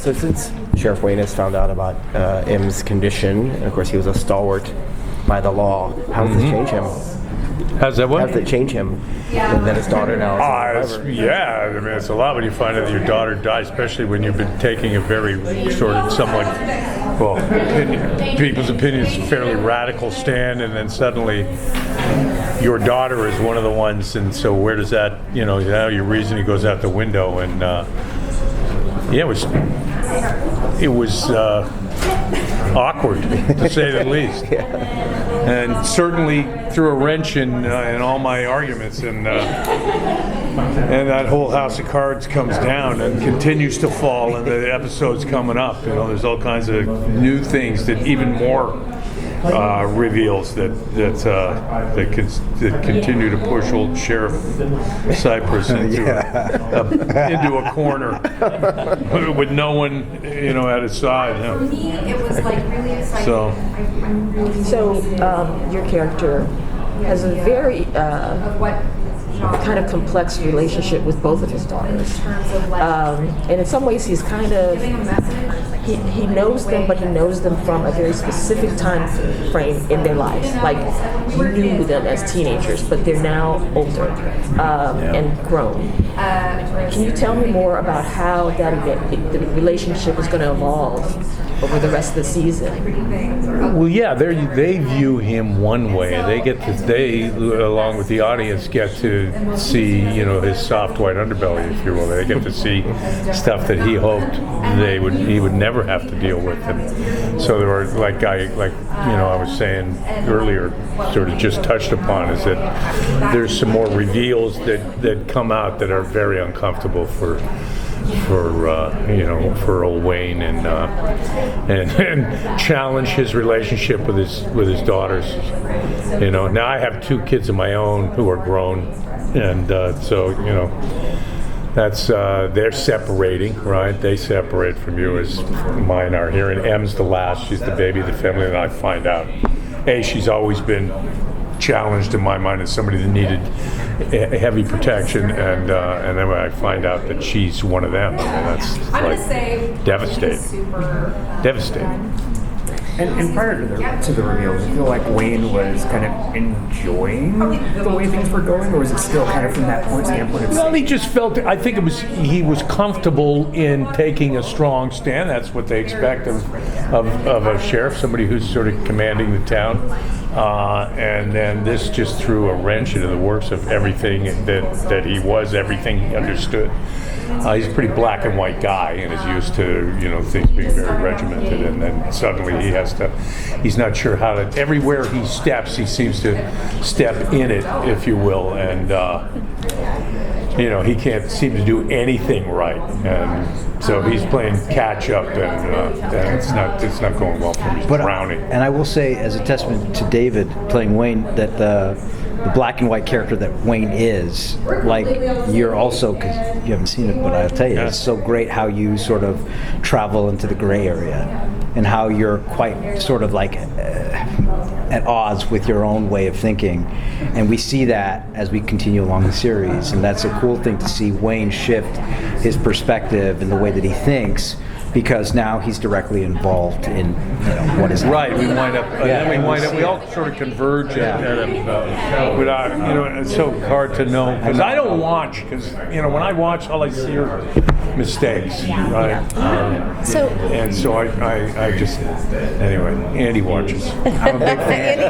So since Sheriff Wayne has found out about M's condition, and of course he was a stalwart by the law, how does this change him? How's that what? How does it change him that his daughter now is yeah, I mean, it's a lot when you find out that your daughter dies, especially when you've been taking a very sort of somewhat, people's opinions, fairly radical stand, and then suddenly your daughter is one of the ones, and so where does that, now your reasoning goes out the window, and it was awkward, to say the least. And certainly threw a wrench in all my arguments, and that whole house of cards comes down and continues to fall, and the episode's coming up. There's all kinds of new things that even more reveals that continue to push old Sheriff Cypress into a corner with no one at his side. For me, it was like really exciting. So your character has a very kind of complex relationship with both of his daughters, and in some ways he's kind of he knows them, but he knows them from a very specific time frame in their lives. Like he knew them as teenagers, but they're now older and grown. Can you tell me more about how the relationship is going to evolve over the rest of the season? Well, yeah, they view him one way. They, along with the audience, get to see, his soft white underbelly, if you will. They get to see stuff that he hoped he would never have to deal with. And so there are, I was saying earlier, sort of just touched upon, is that there's some more reveals that come out that are very uncomfortable for old Wayne, and challenge his relationship with his daughters. Now I have two kids of my own who are grown, and so that's they're separating, right? They separate from you as mine are here, and M's the last. She's the baby of the family, and I find out, she's always been challenged in my mind as somebody that needed heavy protection, and then when I find out that she's one of them, that's devastating. Devastating. And prior to the reveal, did you feel like Wayne was kind of enjoying the way things were going, or was it still kind of from that standpoint? Well, he just felt. I think he was comfortable in taking a strong stand. That's what they expect of a sheriff, somebody who's sort of commanding the town. And then this just threw a wrench into the works of everything that he was, everything he understood. He's a pretty black and white guy and is used to, things being very regimented, and then suddenly he's not sure how to, everywhere he steps, he seems to step in it, if you will, and he can't seem to do anything right, and so he's playing catch up, and it's not going well for him. He's drowning. And I will say, as a testament to David playing Wayne, that the black and white character that Wayne is, you're also, because you haven't seen it, but I'll tell you, it's so great how you sort of travel into the gray area, and how you're quite sort of at odds with your own way of thinking. And we see that as we continue along the series, and that's a cool thing to see Wayne shift his perspective and the way that he thinks, because now he's directly involved in what is right. We wind up, we all sort of converge without, it's so hard to know, because I don't watch, because when I watch, all I see are mistakes, right? And so I just, anyway, Andy watches. I'm a big fan.